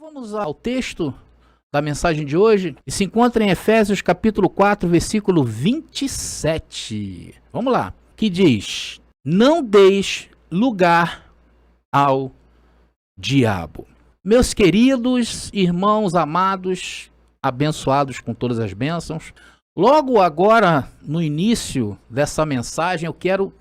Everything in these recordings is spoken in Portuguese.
Vamos ao texto da mensagem de hoje, e se encontra em Efésios capítulo 4, versículo 27. Vamos lá, que diz: não deis lugar ao diabo. Meus queridos irmãos amados, abençoados com todas as bênçãos, logo agora, no início dessa mensagem, eu quero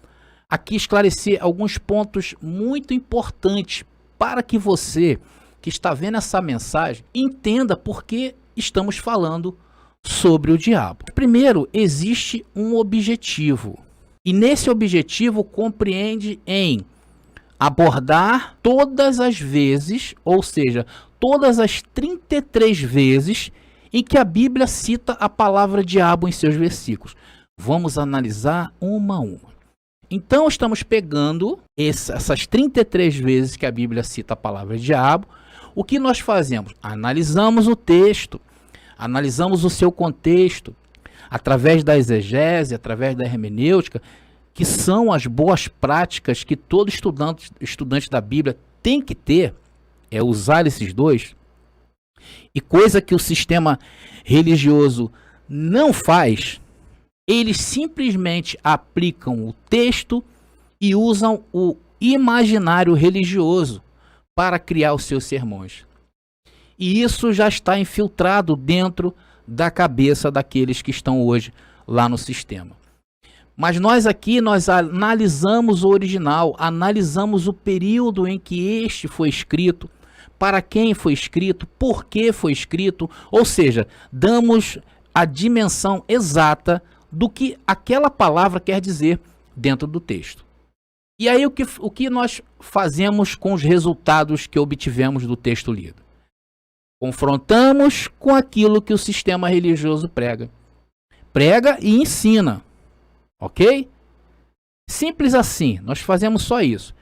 aqui esclarecer alguns pontos muito importantes para que você que está vendo essa mensagem entenda por que estamos falando sobre o diabo. Primeiro, existe um objetivo, e nesse objetivo compreende em abordar todas as vezes, ou seja, todas as 33 vezes em que a Bíblia cita a palavra diabo em seus versículos. Vamos analisar uma a uma. Então, estamos pegando essas 33 vezes que a Bíblia cita a palavra diabo. O que nós fazemos? Analisamos o texto, analisamos o seu contexto, através da exegese, através da hermenêutica, que são as boas práticas que todo estudante da Bíblia tem que ter, é usar esses dois, e coisa que o sistema religioso não faz. Eles simplesmente aplicam o texto e usam o imaginário religioso para criar os seus sermões. E isso já está infiltrado dentro da cabeça daqueles que estão hoje lá no sistema. Mas nós aqui, nós analisamos o original, analisamos o período em que este foi escrito, para quem foi escrito, por que foi escrito, ou seja, damos a dimensão exata do que aquela palavra quer dizer dentro do texto. E aí o que nós fazemos com os resultados que obtivemos do texto lido? Confrontamos com aquilo que o sistema religioso prega. Prega e ensina. Ok? Simples assim, nós fazemos só isso.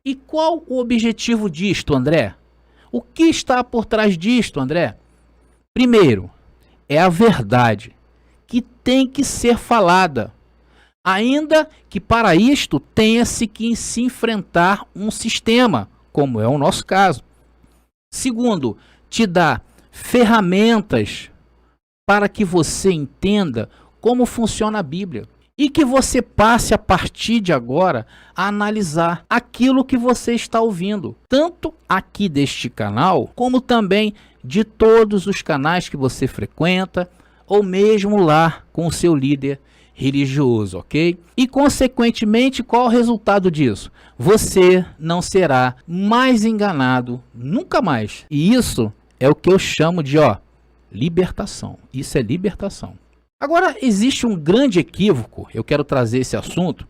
E qual o objetivo disto, André? O que está por trás disto, André? Primeiro, é a verdade que tem que ser falada, ainda que para isto tenha-se que se enfrentar um sistema, como é o nosso caso. Segundo, te dá ferramentas para que você entenda como funciona a Bíblia e que você passe a partir de agora a analisar aquilo que você está ouvindo, tanto aqui deste canal, como também de todos os canais que você frequenta, ou mesmo lá com o seu líder religioso, ok? E consequentemente, qual o resultado disso? Você não será mais enganado, nunca mais. E isso é o que eu chamo de, libertação. Isso é libertação. Agora, existe um grande equívoco, eu quero trazer esse assunto.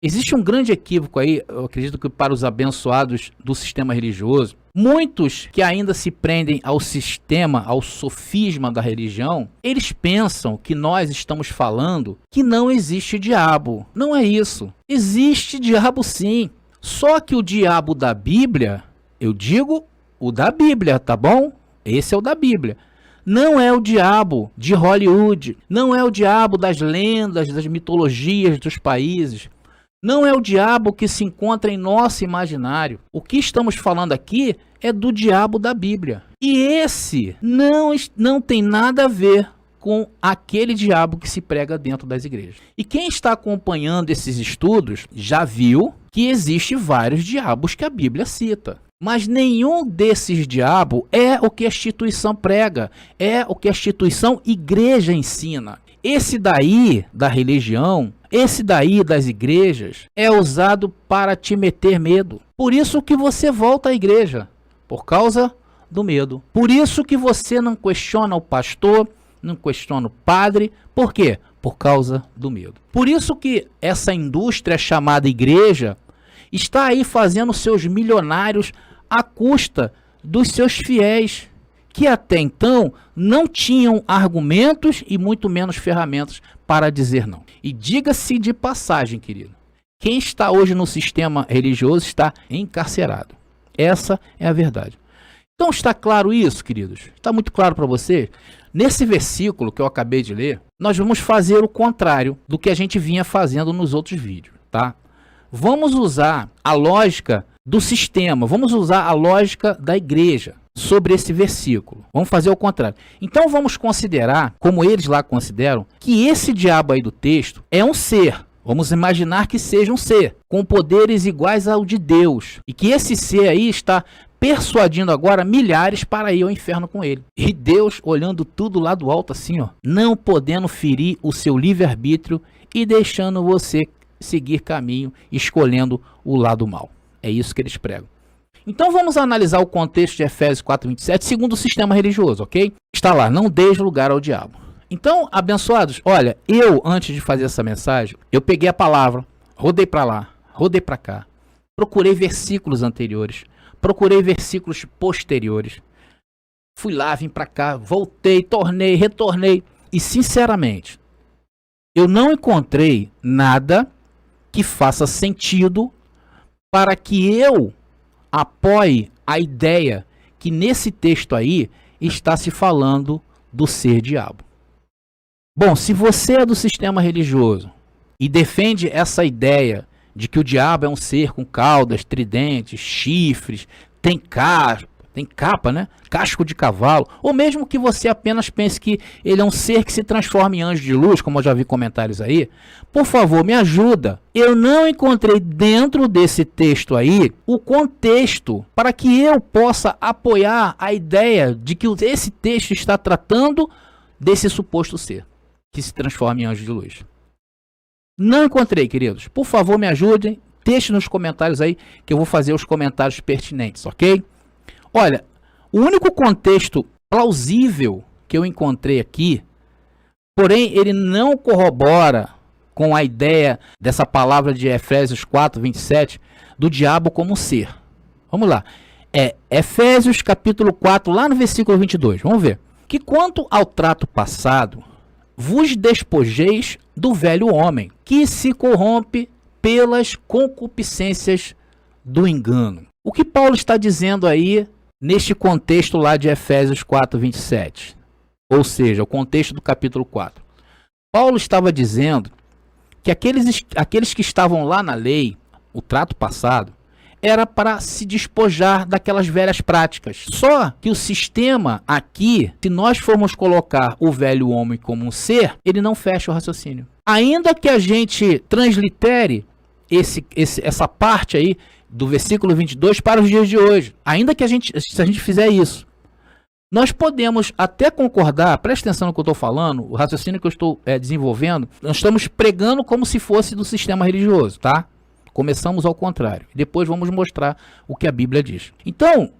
Existe um grande equívoco aí, eu acredito que para os abençoados do sistema religioso, muitos que ainda se prendem ao sistema, ao sofisma da religião, eles pensam que nós estamos falando que não existe diabo. Não é isso. Existe diabo sim. Só que o diabo da Bíblia, eu digo o da Bíblia, tá bom? Esse é o da Bíblia. Não é o diabo de Hollywood. Não é o diabo das lendas, das mitologias dos países. Não é o diabo que se encontra em nosso imaginário. O que estamos falando aqui é do diabo da Bíblia. E esse não tem nada a ver com aquele diabo que se prega dentro das igrejas. E quem está acompanhando esses estudos já viu que existe vários diabos que a Bíblia cita. Mas nenhum desses diabos é o que a instituição prega, é o que a instituição igreja ensina. Esse daí da religião, esse daí das igrejas, é usado para te meter medo. Por isso que você volta à igreja, por causa do medo. Por isso que você não questiona o pastor, não questiona o padre. Por quê? Por causa do medo. Por isso que essa indústria chamada igreja está aí fazendo seus milionários à custa dos seus fiéis, que até então não tinham argumentos e muito menos ferramentas para dizer não. E diga-se de passagem, querido, quem está hoje no sistema religioso está encarcerado. Essa é a verdade. Então está claro isso, queridos? Está muito claro para você? Nesse versículo que eu acabei de ler, nós vamos fazer o contrário do que a gente vinha fazendo nos outros vídeos, tá? Vamos usar a lógica do sistema, vamos usar a lógica da igreja. sobre esse versículo. Vamos fazer o contrário. Então vamos considerar, como eles lá consideram, que esse diabo aí do texto é um ser. Vamos imaginar que seja um ser, com poderes iguais ao de Deus. E que esse ser aí está persuadindo agora milhares para ir ao inferno com ele. E Deus olhando tudo lá do alto assim, ó, não podendo ferir o seu livre-arbítrio e deixando você seguir caminho, escolhendo o lado mal. É isso que eles pregam. Então vamos analisar o contexto de Efésios 4:27 segundo o sistema religioso, ok? Está lá, não deis lugar ao diabo. Então, abençoados, olha, eu, antes de fazer essa mensagem, eu peguei a palavra, rodei para lá, rodei para cá, procurei versículos anteriores, procurei versículos posteriores, fui lá, vim para cá, voltei, tornei, retornei, e sinceramente, eu não encontrei nada que faça sentido para que eu apoie a ideia que nesse texto aí está se falando do ser diabo. Bom, se você é do sistema religioso e defende essa ideia de que o diabo é um ser com caudas, tridentes, chifres, tem capa, né? Casco de cavalo, ou mesmo que você apenas pense que ele é um ser que se transforma em anjo de luz, como eu já vi comentários aí, por favor, me ajuda. Eu não encontrei dentro desse texto aí o contexto para que eu possa apoiar a ideia de que esse texto está tratando desse suposto ser que se transforma em anjo de luz. Não encontrei, queridos. Por favor, me ajudem. Deixe nos comentários aí que eu vou fazer os comentários pertinentes, ok? Olha, o único contexto plausível que eu encontrei aqui, porém ele não corrobora com a ideia dessa palavra de Efésios 4:27 do diabo como ser. Vamos lá. É Efésios capítulo 4, lá no versículo 22. Vamos ver. Que quanto ao trato passado, vos despojeis do velho homem, que se corrompe pelas concupiscências do engano. O que Paulo está dizendo aí neste contexto lá de Efésios 4:27? Ou seja, o contexto do capítulo 4. Paulo estava dizendo que aqueles que estavam lá na lei, o trato passado, era para se despojar daquelas velhas práticas. Só que o sistema aqui, se nós formos colocar o velho homem como um ser, ele não fecha o raciocínio. Ainda que a gente translitere essa parte aí do versículo 22 para os dias de hoje, ainda que se a gente fizer isso, nós podemos até concordar, preste atenção no que eu estou falando, o raciocínio que eu estou desenvolvendo, nós estamos pregando como se fosse do sistema religioso, tá? Começamos ao contrário. Depois vamos mostrar o que a Bíblia diz. Então,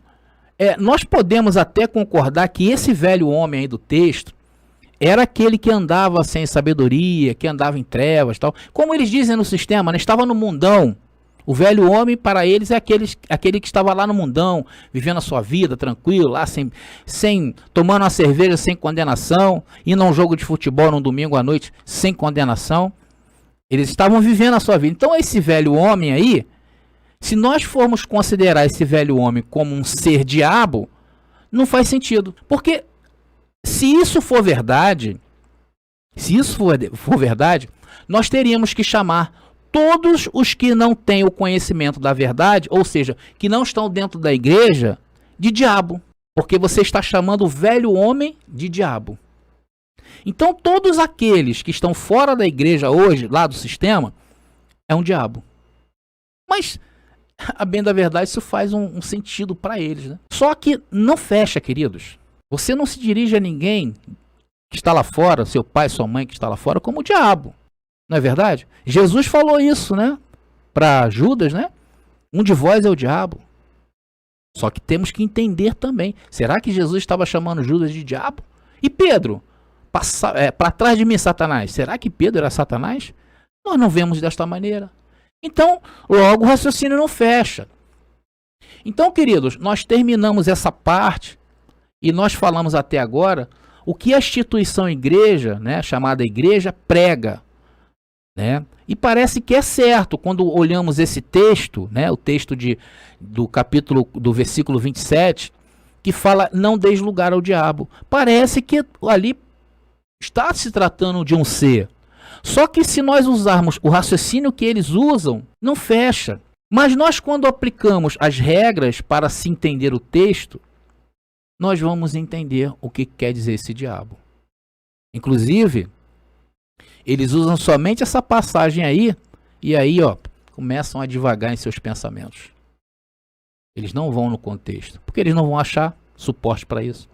nós podemos até concordar que esse velho homem aí do texto era aquele que andava sem sabedoria, que andava em trevas, tal. Como eles dizem no sistema, né? Estava no mundão. O velho homem, para eles, é aquele que estava lá no mundão, vivendo a sua vida tranquilo, lá tomando uma cerveja sem condenação, indo a um jogo de futebol num domingo à noite sem condenação. Eles estavam vivendo a sua vida. Então esse velho homem aí, se nós formos considerar esse velho homem como um ser diabo, não faz sentido. Porque se isso for verdade, nós teríamos que chamar todos os que não têm o conhecimento da verdade, ou seja, que não estão dentro da igreja, de diabo. Porque você está chamando o velho homem de diabo. Então todos aqueles que estão fora da igreja hoje, lá do sistema, é um diabo. Mas, a bem da verdade, isso faz um sentido para eles, né? Só que não fecha, queridos. Você não se dirige a ninguém que está lá fora, seu pai, sua mãe que está lá fora, como o diabo. Não é verdade? Jesus falou isso, né? Para Judas, né? Um de vós é o diabo. Só que temos que entender também. Será que Jesus estava chamando Judas de diabo? E Pedro? Para trás de mim, Satanás. Será que Pedro era Satanás? Nós não vemos desta maneira. Então, logo o raciocínio não fecha. Então, queridos, nós terminamos essa parte e nós falamos até agora o que a instituição igreja, né, chamada igreja, prega. Né? E parece que é certo quando olhamos esse texto, né, o texto do capítulo, do versículo 27, que fala, não deis lugar ao diabo. Parece que ali está se tratando de um ser. Só que se nós usarmos o raciocínio que eles usam, não fecha. Mas nós, quando aplicamos as regras para se entender o texto, nós vamos entender o que quer dizer esse diabo. Inclusive, eles usam somente essa passagem aí, e aí, ó, começam a divagar em seus pensamentos. Eles não vão no contexto, porque eles não vão achar suporte para isso.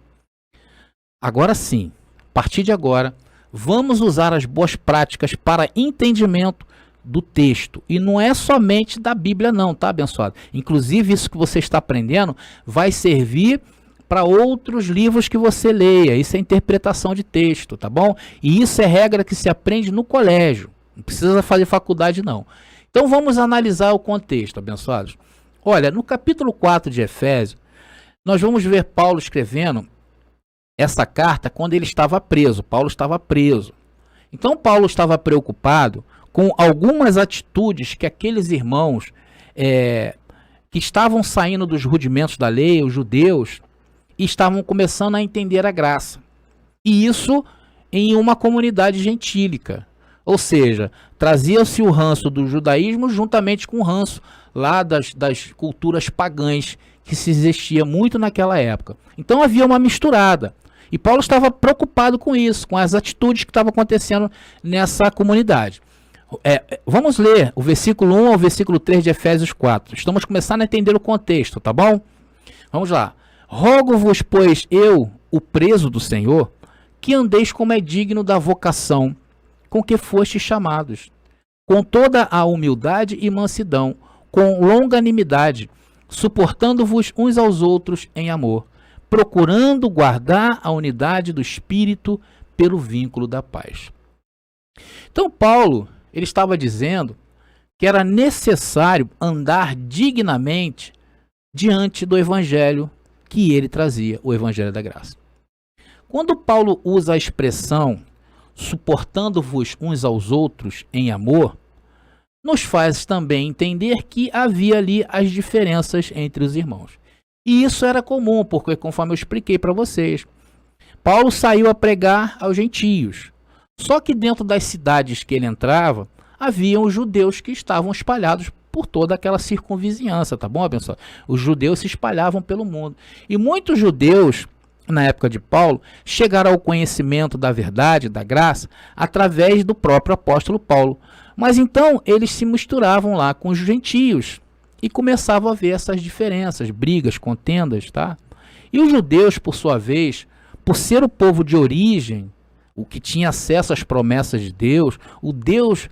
Agora sim, a partir de agora, vamos usar as boas práticas para entendimento do texto. E não é somente da Bíblia não, tá, abençoado? Inclusive, isso que você está aprendendo vai servir para outros livros que você leia. Isso é interpretação de texto, tá bom? E isso é regra que se aprende no colégio. Não precisa fazer faculdade, não. Então, vamos analisar o contexto, abençoados. Olha, no capítulo 4 de Efésios, nós vamos ver Paulo escrevendo essa carta quando ele estava preso. Paulo estava preso. Então, Paulo estava preocupado com algumas atitudes que aqueles irmãos que estavam saindo dos rudimentos da lei, os judeus, e estavam começando a entender a graça. E isso em uma comunidade gentílica. Ou seja, trazia-se o ranço do judaísmo juntamente com o ranço lá das culturas pagãs que se existia muito naquela época. Então havia uma misturada. E Paulo estava preocupado com isso, com as atitudes que estavam acontecendo nessa comunidade. Vamos ler o versículo 1 ao versículo 3 de Efésios 4. Estamos começando a entender o contexto, tá bom? Vamos lá. Rogo-vos, pois, eu, o preso do Senhor, que andeis como é digno da vocação com que fostes chamados, com toda a humildade e mansidão, com longanimidade, suportando-vos uns aos outros em amor, procurando guardar a unidade do Espírito pelo vínculo da paz. Então, Paulo, ele estava dizendo que era necessário andar dignamente diante do Evangelho que ele trazia, o Evangelho da Graça. Quando Paulo usa a expressão suportando-vos uns aos outros em amor, nos faz também entender que havia ali as diferenças entre os irmãos. E isso era comum, porque conforme eu expliquei para vocês, Paulo saiu a pregar aos gentios. Só que dentro das cidades que ele entrava, haviam os judeus que estavam espalhados por toda aquela circunvizinhança, tá bom, abençoado? Os judeus se espalhavam pelo mundo. E muitos judeus, na época de Paulo, chegaram ao conhecimento da verdade, da graça, através do próprio apóstolo Paulo. Mas então eles se misturavam lá com os gentios e começavam a ver essas diferenças, brigas, contendas, tá? E os judeus, por sua vez, por ser o povo de origem, o que tinha acesso às promessas de Deus, o Deus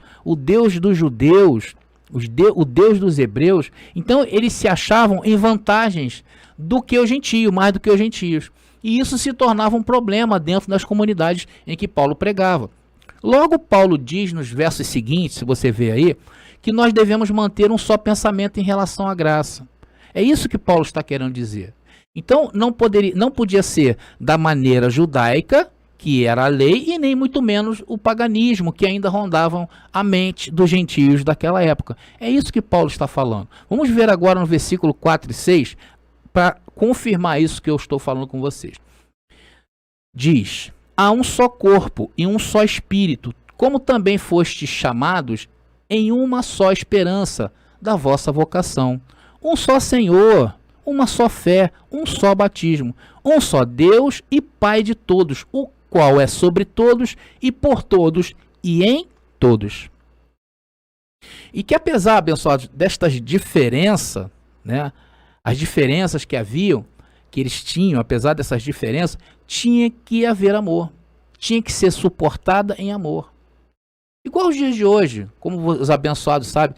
dos judeus, o Deus dos hebreus, então eles se achavam em vantagens do que o gentio, mais do que os gentios. E isso se tornava um problema dentro das comunidades em que Paulo pregava. Logo, Paulo diz nos versos seguintes, se você ver aí, que nós devemos manter um só pensamento em relação à graça. É isso que Paulo está querendo dizer. Então, não podia ser da maneira judaica, que era a lei, e nem muito menos o paganismo, que ainda rondavam a mente dos gentios daquela época. É isso que Paulo está falando. Vamos ver agora no versículo 4 e 6, para confirmar isso que eu estou falando com vocês. Diz: há um só corpo e um só espírito, como também fostes chamados em uma só esperança da vossa vocação. Um só Senhor, uma só fé, um só batismo, um só Deus e Pai de todos, o qual é sobre todos e por todos e em todos. E que apesar, abençoados, destas diferenças, né, as diferenças que haviam, que eles tinham, apesar dessas diferenças, tinha que haver amor. Tinha que ser suportada em amor. Igual os dias de hoje, como os abençoados sabem,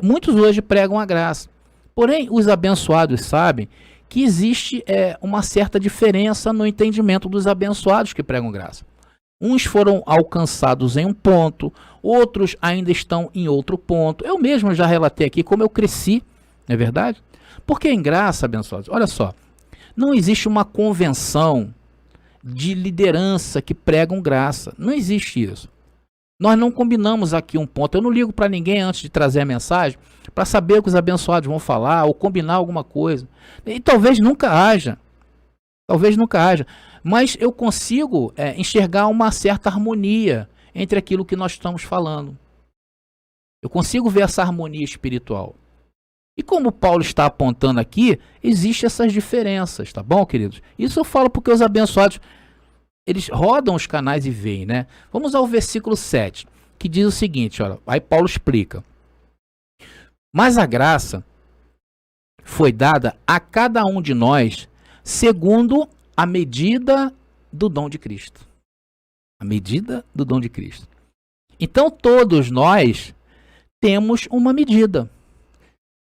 muitos hoje pregam a graça. Porém, os abençoados sabem que existe uma certa diferença no entendimento dos abençoados que pregam graça. Uns foram alcançados em um ponto, outros ainda estão em outro ponto. Eu mesmo já relatei aqui como eu cresci, não é verdade? Porque em graça, abençoados, olha só, não existe uma convenção de liderança que pregam graça. Não existe isso. Nós não combinamos aqui um ponto. Eu não ligo para ninguém antes de trazer a mensagem para saber o que os abençoados vão falar ou combinar alguma coisa. E talvez nunca haja. Talvez nunca haja. Mas eu consigo enxergar uma certa harmonia entre aquilo que nós estamos falando. Eu consigo ver essa harmonia espiritual. E como Paulo está apontando aqui, existem essas diferenças, tá bom, queridos? Isso eu falo porque os abençoados, eles rodam os canais e veem, né? Vamos ao versículo 7, que diz o seguinte, olha, aí Paulo explica. Mas a graça foi dada a cada um de nós segundo a medida do dom de Cristo. A medida do dom de Cristo. Então todos nós temos uma medida.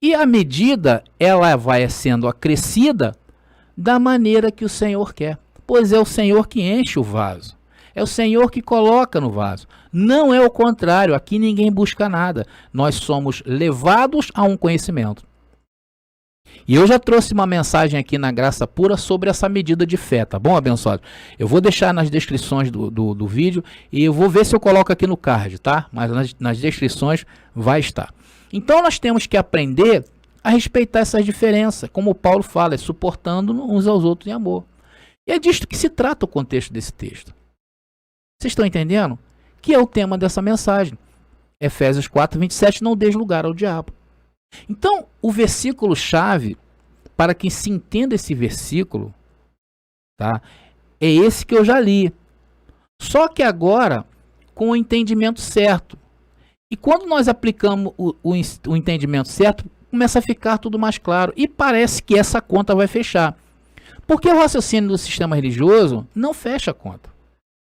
E a medida, ela vai sendo acrescida da maneira que o Senhor quer. Pois é o Senhor que enche o vaso. É o Senhor que coloca no vaso. Não é o contrário, aqui ninguém busca nada. Nós somos levados a um conhecimento. E eu já trouxe uma mensagem aqui na Graça Pura sobre essa medida de fé, tá bom, abençoado? Eu vou deixar nas descrições do vídeo e eu vou ver se eu coloco aqui no card, tá? Mas nas descrições vai estar. Então nós temos que aprender a respeitar essas diferenças, como o Paulo fala, suportando uns aos outros em amor. E é disto que se trata o contexto desse texto. Vocês estão entendendo? Que é o tema dessa mensagem. Efésios 4, 27, não deis lugar ao diabo. Então, o versículo-chave, para que se entenda esse versículo, tá, é esse que eu já li. Só que agora, com o entendimento certo. E quando nós aplicamos o entendimento certo, começa a ficar tudo mais claro. E parece que essa conta vai fechar. Porque o raciocínio do sistema religioso não fecha a conta.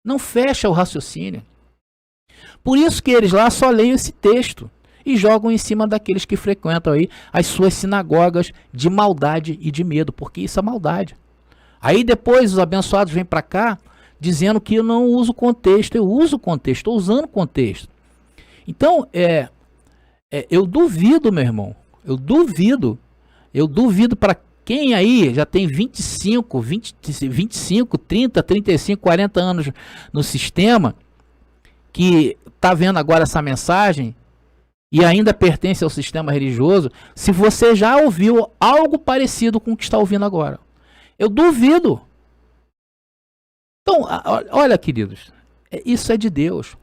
Não fecha o raciocínio. Por isso que eles lá só leem esse texto e jogam em cima daqueles que frequentam aí as suas sinagogas de maldade e de medo, porque isso é maldade. Aí depois os abençoados vêm para cá dizendo que eu não uso o contexto. Eu uso o contexto, estou usando o contexto. Então, eu duvido, meu irmão, eu duvido para quem aí já tem 25, 30, 35, 40 anos no sistema, que está vendo agora essa mensagem e ainda pertence ao sistema religioso, se você já ouviu algo parecido com o que está ouvindo agora. Eu duvido. Então, olha, queridos, isso é de Deus.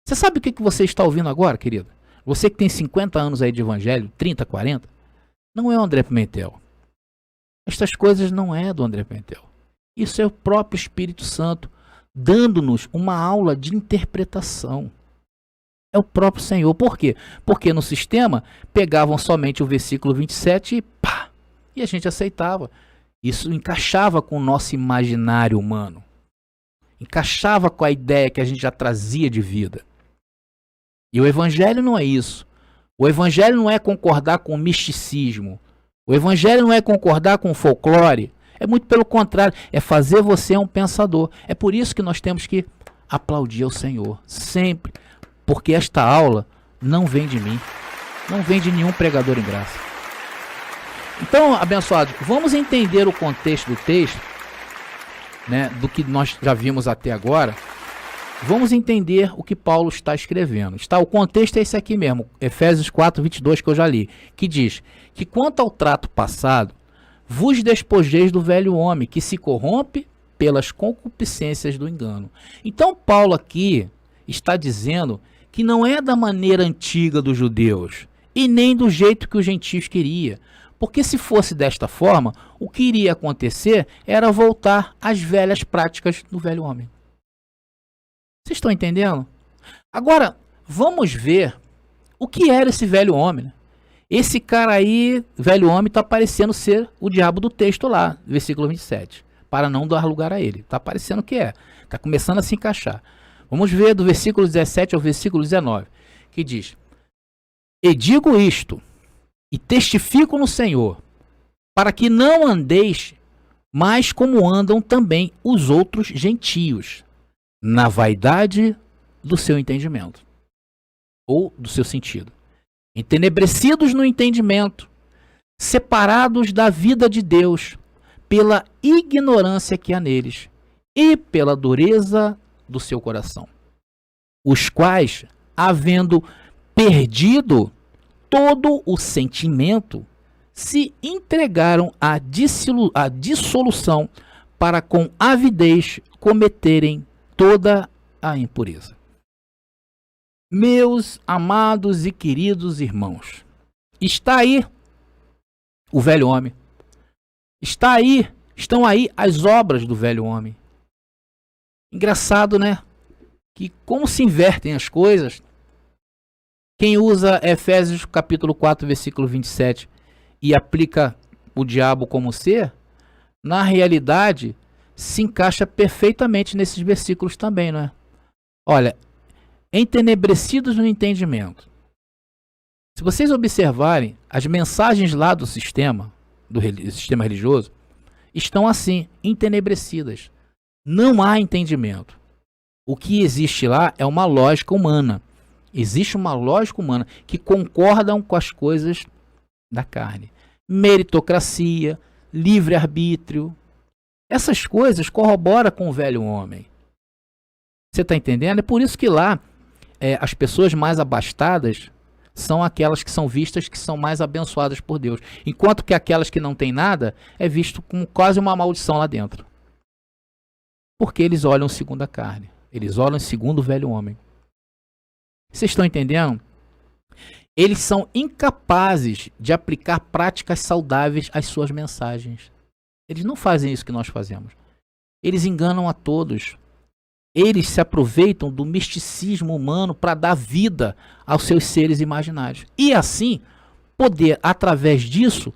Você sabe o que você está ouvindo agora, querido? Você que tem 50 anos aí de evangelho, 30, 40, não é o André Pimentel. Estas coisas não é do André Pimentel. Isso é o próprio Espírito Santo dando-nos uma aula de interpretação. É o próprio Senhor. Por quê? Porque no sistema pegavam somente o versículo 27 e pá! E a gente aceitava. Isso encaixava com o nosso imaginário humano. Encaixava com a ideia que a gente já trazia de vida. E o Evangelho não é isso. O Evangelho não é concordar com o misticismo. O Evangelho não é concordar com o folclore. É muito pelo contrário. É fazer você um pensador. É por isso que nós temos que aplaudir ao Senhor. Sempre. Porque esta aula não vem de mim. Não vem de nenhum pregador em graça. Então, abençoados, vamos entender o contexto do texto, né, do que nós já vimos até agora. Vamos entender o que Paulo está escrevendo. O contexto é esse aqui mesmo, Efésios 4, 22, que eu já li, que diz que quanto ao trato passado, vos despojeis do velho homem, que se corrompe pelas concupiscências do engano. Então Paulo aqui está dizendo que não é da maneira antiga dos judeus, e nem do jeito que os gentios queriam. Porque se fosse desta forma, o que iria acontecer era voltar às velhas práticas do velho homem. Vocês estão entendendo? Agora, vamos ver o que era esse velho homem. Né? Esse cara aí, velho homem, está parecendo ser o diabo do texto lá, versículo 27. Para não dar lugar a ele. Está parecendo que é. Está começando a se encaixar. Vamos ver do versículo 17 ao versículo 19. Que diz: E digo isto, e testifico no Senhor, para que não andeis mais como andam também os outros gentios, na vaidade do seu entendimento, ou do seu sentido, entenebrecidos no entendimento, separados da vida de Deus, pela ignorância que há neles, e pela dureza do seu coração, os quais, havendo perdido todo o sentimento, se entregaram à dissolução para com avidez cometerem toda a impureza. Meus amados e queridos irmãos, está aí o velho homem. Estão aí as obras do velho homem. Engraçado, né? Que como se invertem as coisas. Quem usa Efésios capítulo 4, versículo 27 e aplica o diabo como ser, na realidade se encaixa perfeitamente nesses versículos também, não é? Olha, entenebrecidos no entendimento. Se vocês observarem, as mensagens lá do sistema religioso, estão assim, entenebrecidas. Não há entendimento. O que existe lá é uma lógica humana. Existe uma lógica humana que concordam com as coisas da carne. Meritocracia, livre-arbítrio. Essas coisas corroboram com o velho homem. Você está entendendo? É por isso que lá as pessoas mais abastadas são aquelas que são vistas que são mais abençoadas por Deus. Enquanto que aquelas que não têm nada é visto como quase uma maldição lá dentro. Porque eles olham segundo a carne. Eles olham segundo o velho homem. Vocês estão entendendo? Eles são incapazes de aplicar práticas saudáveis às suas mensagens. Eles não fazem isso que nós fazemos. Eles enganam a todos. Eles se aproveitam do misticismo humano para dar vida aos seus seres imaginários. E assim, poder, através disso,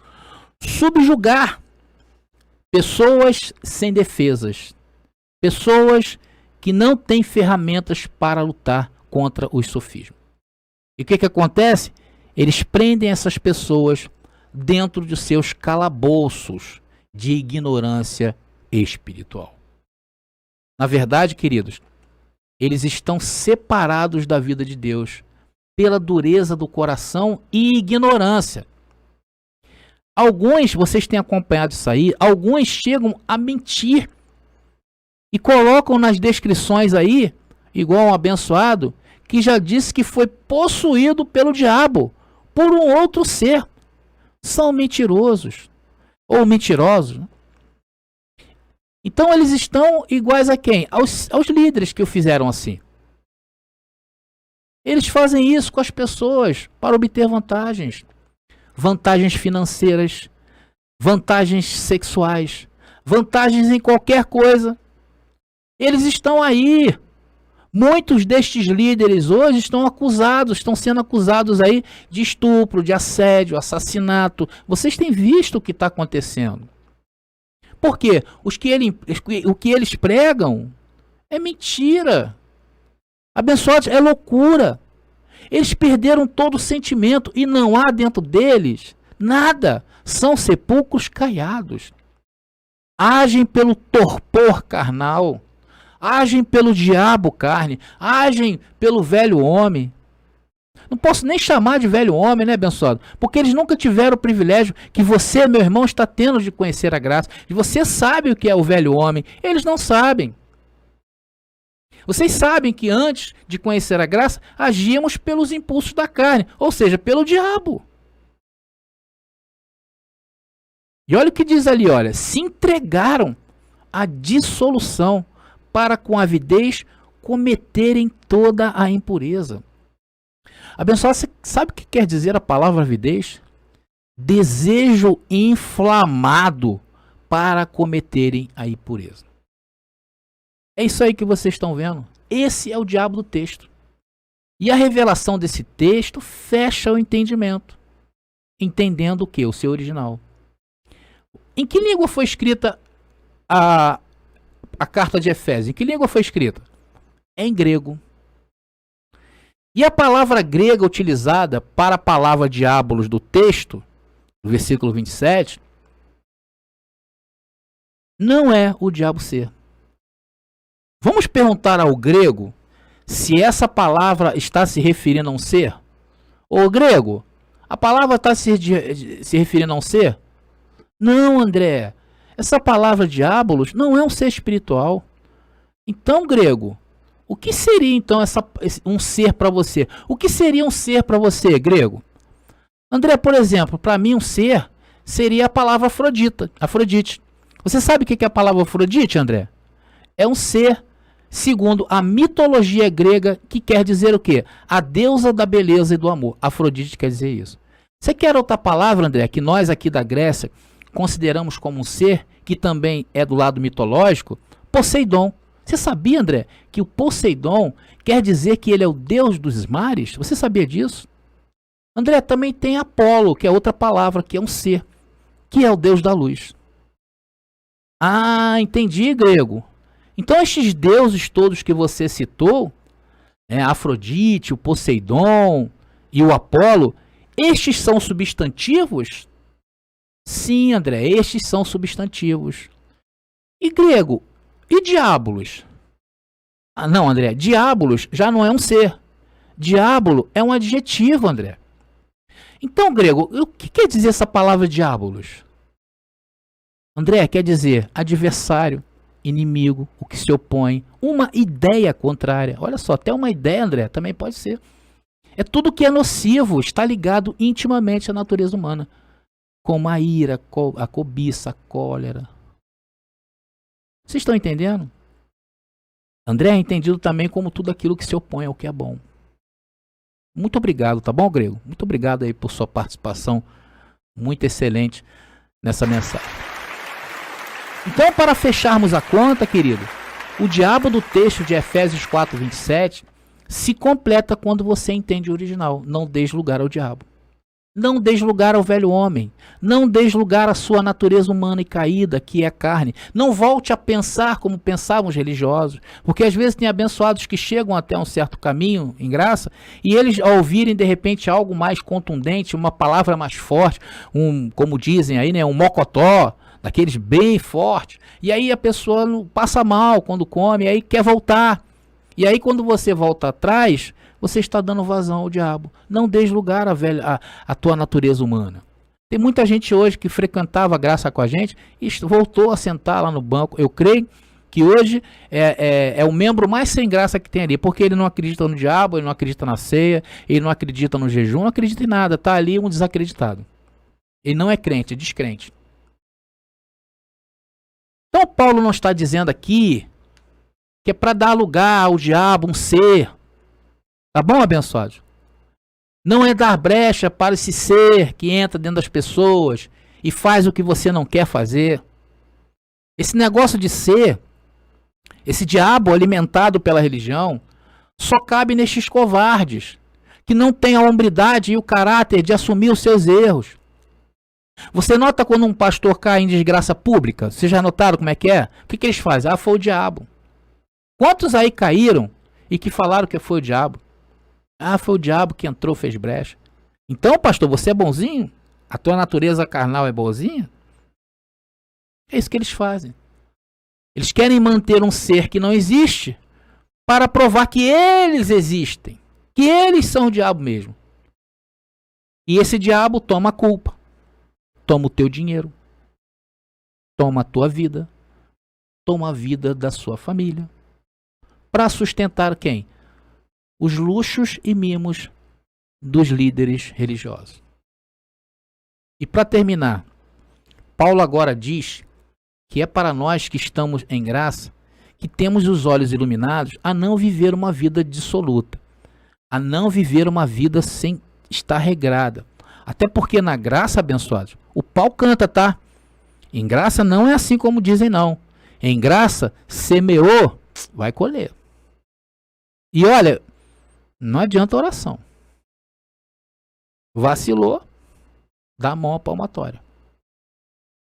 subjugar pessoas sem defesas. Pessoas que não têm ferramentas para lutar contra os sofismas. E o que acontece? Eles prendem essas pessoas dentro de seus calabouços de ignorância espiritual. Na verdade, queridos, eles estão separados da vida de Deus pela dureza do coração e ignorância. Alguns, vocês têm acompanhado isso aí, alguns chegam a mentir e colocam nas descrições aí, igual um abençoado, que já disse que foi possuído pelo diabo, por um outro ser. São mentirosos, ou mentirosos, né? Então eles estão iguais a quem? Aos líderes que o fizeram assim. Eles fazem isso com as pessoas para obter vantagens. Vantagens financeiras, vantagens sexuais, vantagens em qualquer coisa. Eles estão aí. Muitos destes líderes hoje estão sendo acusados aí de estupro, de assédio, assassinato. Vocês têm visto o que está acontecendo. Por quê? O que eles pregam é mentira. Abençoados, é loucura. Eles perderam todo o sentimento e não há dentro deles nada. São sepulcros caiados. Agem pelo torpor carnal. Agem pelo diabo carne. Agem pelo velho homem. Não posso nem chamar de velho homem, né, abençoado? Porque eles nunca tiveram o privilégio que você, meu irmão, está tendo de conhecer a graça. E você sabe o que é o velho homem. Eles não sabem. Vocês sabem que antes de conhecer a graça, agíamos pelos impulsos da carne, ou seja, pelo diabo. E olha o que diz ali, olha, se entregaram à dissolução para com avidez cometerem toda a impureza. Abençoado, você sabe o que quer dizer a palavra avidez? Desejo inflamado para cometerem a impureza. É isso aí que vocês estão vendo. Esse é o diabo do texto. E a revelação desse texto fecha o entendimento. Entendendo o que? O seu original. Em que língua foi escrita a carta de Efésios? Em que língua foi escrita? É em grego. E a palavra grega utilizada para a palavra diabolos do texto, do versículo 27, não é o diabo ser. Vamos perguntar ao grego se essa palavra está se referindo a um ser? Ô grego, a palavra está se referindo a um ser? Não, André. Essa palavra diabolos não é um ser espiritual. Então, grego, o que seria então um ser para você? O que seria um ser para você, grego? André, por exemplo, para mim um ser seria a palavra Afrodite. Você sabe o que é a palavra Afrodite, André? É um ser, segundo a mitologia grega, que quer dizer o quê? A deusa da beleza e do amor. Afrodite quer dizer isso. Você quer outra palavra, André, que nós aqui da Grécia consideramos como um ser, que também é do lado mitológico? Poseidon. Você sabia, André, que o Poseidon quer dizer que ele é o deus dos mares? Você sabia disso? André, também tem Apolo, que é outra palavra, que é um ser, que é o deus da luz. Ah, entendi, grego. Então estes deuses todos que você citou, Afrodite, o Poseidon e o Apolo, estes são substantivos? Sim, André, estes são substantivos. E grego? E diabolos? Ah, não, André, diabolos já não é um ser. Diabolo é um adjetivo, André. Então, grego, o que quer dizer essa palavra diabolos? André, quer dizer adversário, inimigo, o que se opõe, uma ideia contrária. Olha só, até uma ideia, André, também pode ser. É tudo que é nocivo, está ligado intimamente à natureza humana. Como a ira, a cobiça, a cólera. Vocês estão entendendo? André é entendido também como tudo aquilo que se opõe ao que é bom. Muito obrigado, tá bom, grego? Muito obrigado aí por sua participação muito excelente nessa mensagem. Então, para fecharmos a conta, querido, o diabo do texto de Efésios 4:27 se completa quando você entende o original. Não deis lugar ao diabo. Não deis lugar ao velho homem. Não deis lugar à sua natureza humana e caída, que é a carne. Não volte a pensar como pensavam os religiosos. Porque às vezes tem abençoados que chegam até um certo caminho, em graça, e eles, ao ouvirem de repente algo mais contundente, uma palavra mais forte, como dizem aí, um mocotó, daqueles bem fortes, e aí a pessoa passa mal quando come, e aí quer voltar. E aí quando você volta atrás, você está dando vazão ao diabo. Não dês lugar à tua natureza humana. Tem muita gente hoje que frequentava a graça com a gente e voltou a sentar lá no banco. Eu creio que hoje é o membro mais sem graça que tem ali, porque ele não acredita no diabo, ele não acredita na ceia, ele não acredita no jejum, não acredita em nada. Está ali um desacreditado. Ele não é crente, é descrente. Então Paulo não está dizendo aqui que é para dar lugar ao diabo, um ser. Tá bom, abençoado? Não é dar brecha para esse ser que entra dentro das pessoas e faz o que você não quer fazer. Esse negócio de ser, esse diabo alimentado pela religião, só cabe nestes covardes, que não têm a hombridade e o caráter de assumir os seus erros. Você nota quando um pastor cai em desgraça pública? Vocês já notaram como é que é? O que eles fazem? Ah, foi o diabo. Quantos aí caíram e que falaram que foi o diabo? Ah, foi o diabo que entrou, fez brecha. Então, pastor, você é bonzinho? A tua natureza carnal é boazinha? É isso que eles fazem. Eles querem manter um ser que não existe para provar que eles existem. Que eles são o diabo mesmo. E esse diabo toma a culpa. Toma o teu dinheiro. Toma a tua vida. Toma a vida da sua família. Para sustentar quem? Os luxos e mimos dos líderes religiosos. E para terminar, Paulo agora diz que é para nós que estamos em graça, que temos os olhos iluminados a não viver uma vida dissoluta, a não viver uma vida sem estar regrada. Até porque na graça, abençoados, o pau canta, tá? Em graça não é assim como dizem, não. Em graça, semeou, vai colher. E olha, não adianta oração. Vacilou, dá a mão à palmatória.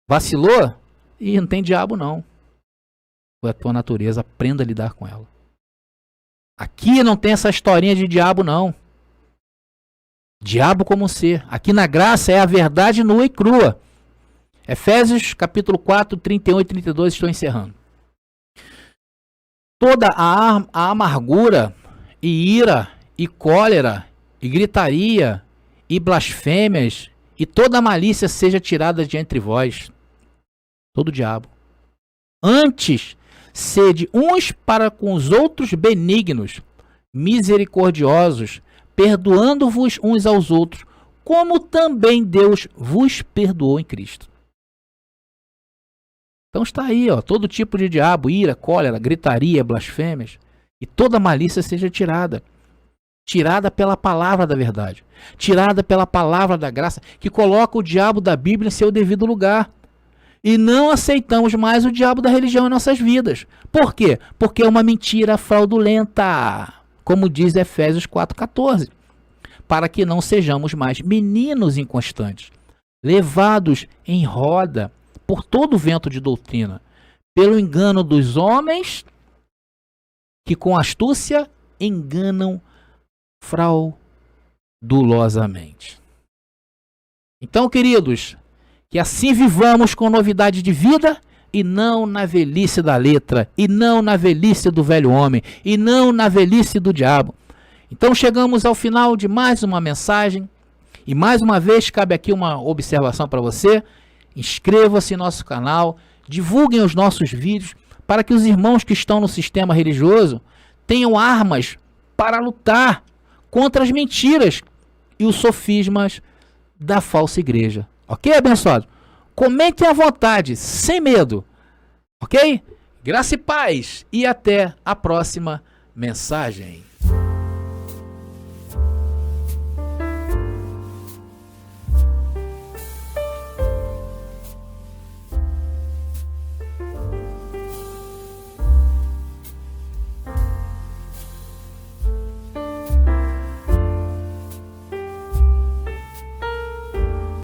Vacilou, e não tem diabo não. Foi a tua natureza, aprenda a lidar com ela. Aqui não tem essa historinha de diabo não. Diabo como ser. Aqui na graça é a verdade nua e crua. Efésios capítulo 4, 31 e 32, estou encerrando. Toda a amargura e ira e cólera e gritaria e blasfêmias e toda a malícia seja tirada de entre vós. Todo diabo. Antes, sede uns para com os outros benignos, misericordiosos, perdoando-vos uns aos outros, como também Deus vos perdoou em Cristo. Então está aí, ó, todo tipo de diabo, ira, cólera, gritaria, blasfêmias, e toda malícia seja tirada. tirada pela palavra da verdade, tirada pela palavra da graça, que coloca o diabo da Bíblia em seu devido lugar. E não aceitamos mais o diabo da religião em nossas vidas. Por quê? Porque é uma mentira fraudulenta, como diz Efésios 4,14. Para que não sejamos mais meninos inconstantes, levados em roda por todo o vento de doutrina, pelo engano dos homens que com astúcia enganam fraudulosamente. Então, queridos, que assim vivamos com novidade de vida e não na velhice da letra, e não na velhice do velho homem, e não na velhice do diabo. Então chegamos ao final de mais uma mensagem e mais uma vez cabe aqui uma observação para você. Inscreva-se em nosso canal, divulguem os nossos vídeos para que os irmãos que estão no sistema religioso tenham armas para lutar contra as mentiras e os sofismas da falsa igreja. Ok, abençoado? Comente à vontade, sem medo. Ok? Graça e paz. E até a próxima mensagem.